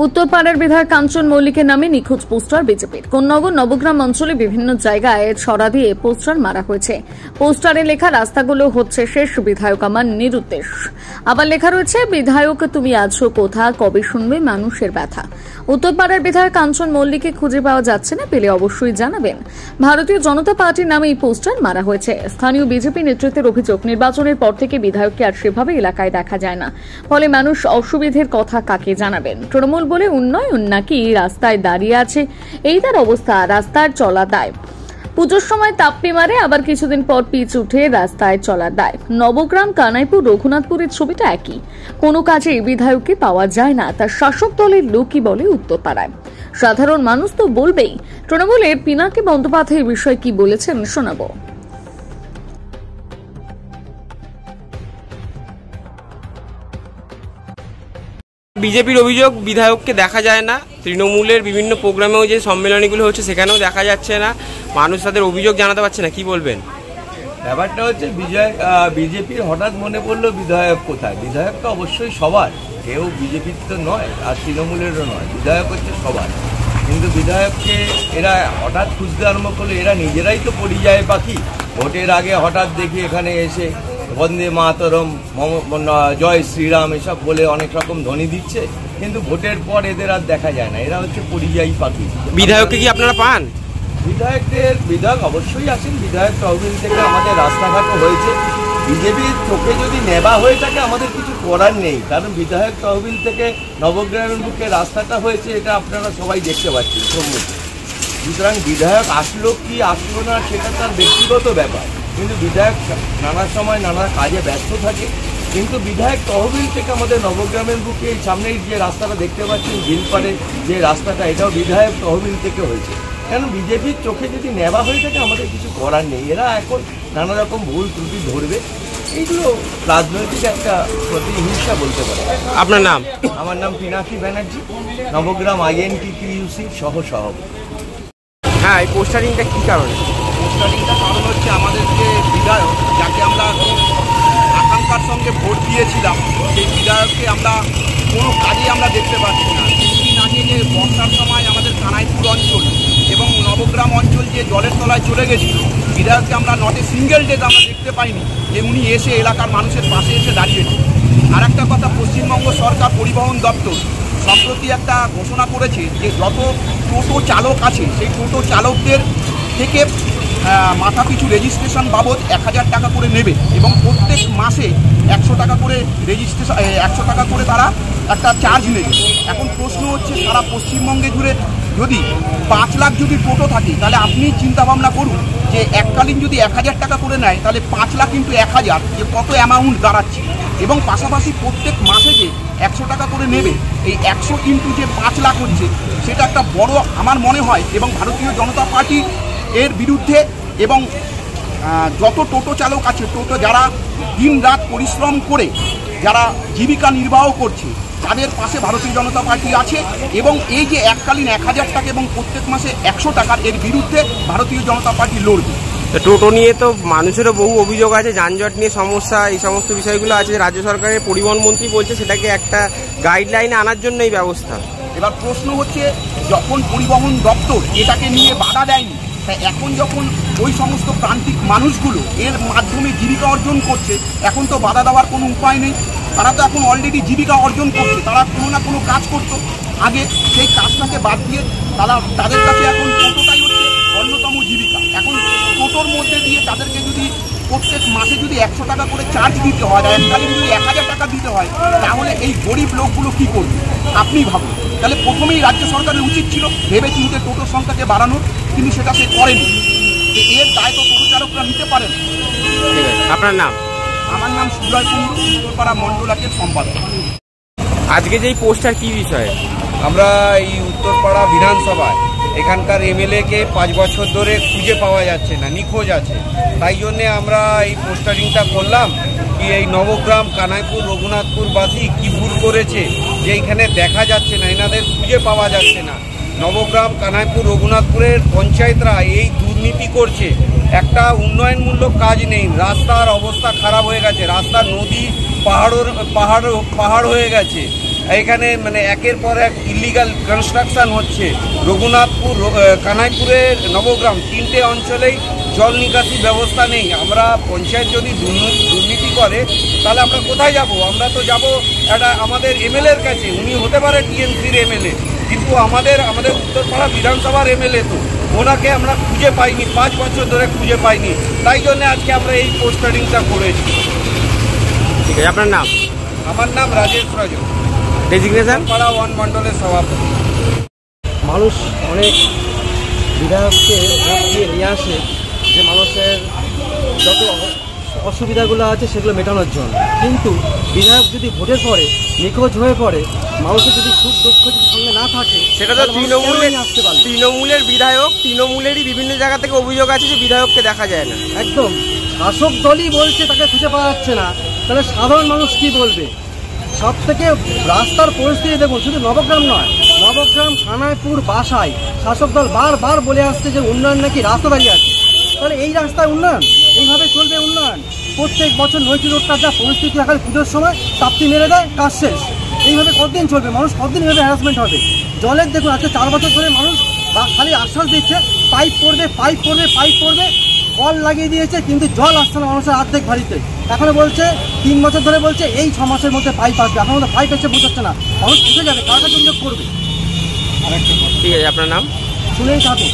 উত্তরপাড়ার বিধায়ক কাঞ্চন মল্লিকের নামে নিখোঁজ পোস্টার বিজেপির। কোন্নগর নবগ্রাম অঞ্চলে বিভিন্ন জায়গায় ছড়া দিয়ে পোস্টার মারা হয়েছে। পোস্টারে লেখা রাস্তাগুলো হচ্ছে শেষ, বিধায়ক আমার নিরুদ্দেশ। আবার লেখা রয়েছে বিধায়ক তুমি আছো কোথা, কবে শুনবে মানুষের ব্যথা। উত্তরপাড়ার বিধায়ক কাঞ্চন মল্লিককে খুঁজে পাওয়া যাচ্ছে না, পেলে অবশ্যই জানাবেন। ভারতীয় জনতা পার্টির নামে এই পোস্টার মারা হয়েছে। স্থানীয় বিজেপি নেতৃত্বের অভিযোগ, নির্বাচনের পর থেকে বিধায়ককে আর সেভাবে এলাকায় দেখা যায় না, ফলে মানুষ অসুবিধের কথা কাকে জানাবেন। তৃণমূল বলে উন্নয়ন নাকি রাস্তায় দাঁড়িয়ে আছে, এই তার অবস্থা। রাস্তার চলা দায়, পুজোর সময় তাপ্পি মারে, আবার কিছুদিন পর পিচ উঠে রাস্তায় চলা দায়। নবগ্রাম, কানাইপুর, রঘুনাথপুরের ছবিটা একই। কোনো কাজে বিধায়ককে পাওয়া যায় না, তার শাসক দলের লোকই বলে উত্তরপাড়ায়। সাধারণ মানুষ তো বলবেই। তৃণমূলের পিনাকি বন্দ্যোপাধ্যায় এই বিষয়ে কি বলেছেন শোনাবো। বিজেপির অভিযোগ বিধায়ককে দেখা যায় না। তৃণমূলের বিভিন্ন প্রোগ্রামেও যে সম্মেলনীগুলো হচ্ছে সেখানেও দেখা যাচ্ছে না, মানুষ তাদের অভিযোগ জানাতে পারছে না, কি বলবেন? ব্যাপারটা হচ্ছে বিজেপির হঠাৎ মনে পড়লো বিধায়ক কোথায়। বিধায়ক তো অবশ্যই সবার, কেউ বিজেপির তো নয় আর তৃণমূলেরও নয়, বিধায়ক হচ্ছে সবার। কিন্তু বিধায়ককে এরা হঠাৎ খুঁজতে আরম্ভ করলো। এরা নিজেরাই তো পরিযায়ী পাখি। ভোটের আগে হঠাৎ দেখি এখানে এসে বন্দে মাতরম, জয় শ্রীরাম এসব বলে অনেক রকম ধ্বনি দিচ্ছে, কিন্তু ভোটের পর এদের আর দেখা যায় না। এরা হচ্ছে পরিযায়ী পাখি। বিধায়ককে কি আপনারা পান? বিধায়ক অবশ্যই আসেন। বিধায়ক তহবিল থেকে আমাদের রাস্তাঘাটও হয়েছে। বিজেপির চোখে যদি নেবা হয়ে থাকে আমাদের কিছু করার নেই, কারণ বিধায়ক তহবিল থেকে নবগ্রামের বুকে রাস্তাটা হয়েছে, এটা আপনারা সবাই দেখতে পাচ্ছেন সম্মুখে। সুতরাং বিধায়ক আসলো কি আসলো না সেটা তার ব্যক্তিগত ব্যাপার, কিন্তু বিধায়ক নানা সময় নানা কাজে ব্যস্ত থাকে। কিন্তু বিধায়ক তহবিল থেকে আমাদের নবগ্রামের বুকে এই সামনেই যে রাস্তাটা দেখতে পাচ্ছেন ঝিলপাড়ে যে রাস্তাটা, এটাও বিধায়ক তহবিল থেকে হয়েছে। কেন বিজেপির চোখে যদি নেওয়া হয়ে থাকে আমাদের কিছু করার নেই। এরা এখন নানা রকম ভুল ত্রুটি ধরবে, এইগুলো রাজনৈতিক একটা প্রতিহিংসা বলতে পারে। আপনার নাম? আমার নাম পিনাকি ব্যানার্জি, নবগ্রাম INTTUC সহ-সভাপতি। হ্যাঁ, এই পোস্টারিংটা কি কারণে? পোস্টারিংটা কারণ হচ্ছে আমাদের যে বিধায়ক, যাকে আমরা আকাঙ্ক্ষার সঙ্গে ভোট দিয়েছিলাম, সেই বিধায়ককে আমরা কোনো কাজে আমরা দেখতে পাচ্ছি না। কিছুদিন আগে যে বর্ষার সময় আমাদের কানাইপুর অঞ্চল এবং নবগ্রাম অঞ্চল যে জলের তলায় চলে গেছিল, বিধায়ককে আমরা নট এ সিঙ্গেল ডে আমরা দেখতে পাইনি যে উনি এসে এলাকার মানুষের পাশে এসে দাঁড়িয়েছে। আর একটা কথা, পশ্চিমবঙ্গ সরকার পরিবহন দপ্তর সম্প্রতি একটা ঘোষণা করেছে যে যত টোটো চালক আছে সেই টোটো চালকদের থেকে মাথা পিছু রেজিস্ট্রেশন বাবদ 1000 টাকা করে নেবে এবং প্রত্যেক মাসে 100 টাকা করে রেজিস্ট্রেশন 100 টাকা করে তারা একটা চার্জ নেবে। এখন প্রশ্ন হচ্ছে সারা পশ্চিমবঙ্গে জুড়ে যদি 5 লাখ যদি টোটো থাকে, তাহলে আপনি চিন্তাভাবনা করুন যে এককালীন যদি 1000 টাকা করে নেয়, তাহলে 5 লাখ ইন্টু 1000 যে কত অ্যামাউন্ট দাঁড়াচ্ছে। এবং পাশাপাশি প্রত্যেক মাসে যে 100 টাকা করে নেবে, এই 100 ইন্টু যে 5 লাখ হচ্ছে, সেটা একটা বড় আমার মনে হয়। এবং ভারতীয় জনতা পার্টি এর বিরুদ্ধে এবং যত টোটো চালক আছে, টোটো যারা দিন রাত পরিশ্রম করে যারা জীবিকা নির্বাহ করছে, তাদের পাশে ভারতীয় জনতা পার্টি আছে। এবং এই যে এককালীন 1000 টাকা এবং প্রত্যেক মাসে 100 টাকার, এর বিরুদ্ধে ভারতীয় জনতা পার্টি লড়বে। টোটো নিয়ে তো মানুষেরও বহু অভিযোগ আছে, যানজট নিয়ে সমস্যা, এই সমস্ত বিষয়গুলো আছে। রাজ্য সরকারের পরিবহন মন্ত্রী বলছে সেটাকে একটা গাইডলাইনে আনার জন্য এই ব্যবস্থা। এবার প্রশ্ন হচ্ছে, যখন পরিবহন দপ্তর এটাকে নিয়ে বাধা দেয়নি, তাই এখন যখন ওই সমস্ত প্রান্তিক মানুষগুলো এর মাধ্যমে জীবিকা অর্জন করছে, এখন তো বাধা দেওয়ার কোনো উপায় নেই। তারা তো এখন অলরেডি জীবিকা অর্জন করছে, তারা কোনো না কোনো কাজ করতো আগে, সেই কাজটাকে বাদ দিয়ে তাদের কাছে এখন টোটোটাই হচ্ছে অন্যতম জীবিকা। এখন টোটোর মধ্যে দিয়ে তাদেরকে যদি প্রত্যেক মাসে যদি 100 টাকা করে চার্জ দিতে হয়, আর এককালীন যদি 1000 টাকা দিতে হয়, তাহলে এই গরিব লোকগুলো কি করবে আপনি ভাবুন। তাহলে প্রথমেই রাজ্য সরকারের উচিত ছিল ভেবে চিন্তে টোটোর সংখ্যাকে বাড়ানোর, কিন্তু সেটা সে করেনি। এর দায় তো টোটো চালকরা নিতে পারেন। আপনার নাম? আমার নাম সুজয় কুণ্ডু, উত্তরপাড়া মন্ডলাকের সম্পাদক। আজকে যে পোস্টার কি বিষয়ে? আমরা এই উত্তরপাড়া বিধানসভায় এখানকার MLA-কে 5 বছর ধরে খুঁজে পাওয়া যাচ্ছে না, নিখোঁজ আছে। তাই জন্যে আমরা এই পোস্টারিংটা করলাম কি এই নবগ্রাম, কানাইপুর, রঘুনাথপুরবাসী কি ভুল করেছে যে এইখানে দেখা যাচ্ছে না, এনাদের খুঁজে পাওয়া যাচ্ছে না। নবগ্রাম, কানাইপুর, রঘুনাথপুরের পঞ্চায়েতরা এই দুর্নীতি করছে, একটা উন্নয়নমূলক কাজ নেই। রাস্তার অবস্থা খারাপ হয়ে গেছে, রাস্তার নদী পাহাড় হয়ে গেছে। এখানে মানে একের পর এক ইলিগাল কনস্ট্রাকশন হচ্ছে। রঘুনাথপুর, কানাইপুরের নবগ্রাম, 3টে অঞ্চলেই জল নিকাশি ব্যবস্থা নেই। আমরা পঞ্চায়েত যদি দুর্নীতি করে তাহলে আমরা কোথায় যাব? আমরা তো যাব একটা আমাদের এমএলএর কাছে। উনি হতে পারে টিএমসির এমএলএ, কিন্তু আমাদের উত্তরপাড়া বিধানসভার এমএলএ তো, ওনাকে আমরা খুঁজে পাইনি, 5 বছর ধরে খুঁজে পাইনি। তাই জন্য আজকে আমরা এই পোস্টারিংটা করেছি। ঠিক আছে, আপনার নাম? আমার নাম রাজেশ রাজু, ডেজিগনেশন পাড়া 1 মণ্ডলের সভাপতি। মানুষ অনেক বিধায়ককে ভোট দিয়ে নিয়ে আসে যে মানুষের যত অসুবিধাগুলো আছে সেগুলো মেটানোর জন্য, কিন্তু বিধায়ক যদি ভোটের পরে নিখোঁজ হয়ে পড়ে, মানুষের যদি সুখ দুঃখ যদি সঙ্গে না থাকে, সেটা তো তৃণমূলের বিধায়ক, তৃণমূলেরই বিভিন্ন জায়গা থেকে অভিযোগ আছে যে বিধায়ককে দেখা যায় না। একদম শাসক দলই বলছে তাকে খুঁজে পাওয়া যাচ্ছে না, তাহলে সাধারণ মানুষ কি বলবে? সব থেকে রাস্তার পরিস্থিতি দেখুন, শুধু নবগ্রাম নয়, নবগ্রাম, কানাইপুর, বাসায় শাসক দল বারবার বলে আসছে যে উন্নয়ন নাকি রাস্তা দাঁড়িয়ে আছে। তাহলে এই রাস্তায় উন্নয়ন এইভাবে চলবে? উন্নয়ন প্রত্যেক বছর নৈতি রোডটা যা পরিস্থিতি দেখায়, পুজোর সময় চাপটি মেরে দেয়, কাজ শেষ। এইভাবে কতদিন চলবে? মানুষ কতদিন এভাবে হ্যারাসমেন্ট হবে? জলের দেখুন, আজকে 4 বছর ধরে মানুষ খালি আশ্বাস দিচ্ছে পাইপ পড়বে, পাইপ পড়বে, পাইপ পড়বে, কল লাগিয়ে দিয়েছে, কিন্তু জল আসছে না মানুষের অর্ধেক বাড়িতে। এখনো বলছে 3 বছর ধরে বলছে এই 6 মাসের মধ্যে পাইপ আসবে, এখনো তো পাইপ এসে বোঝাচ্ছে না। মানুষ বুঝে যাবে, কার কাছে অভিযোগ করবে? ঠিক আছে, আপনার নাম? শুনেই থাকুন।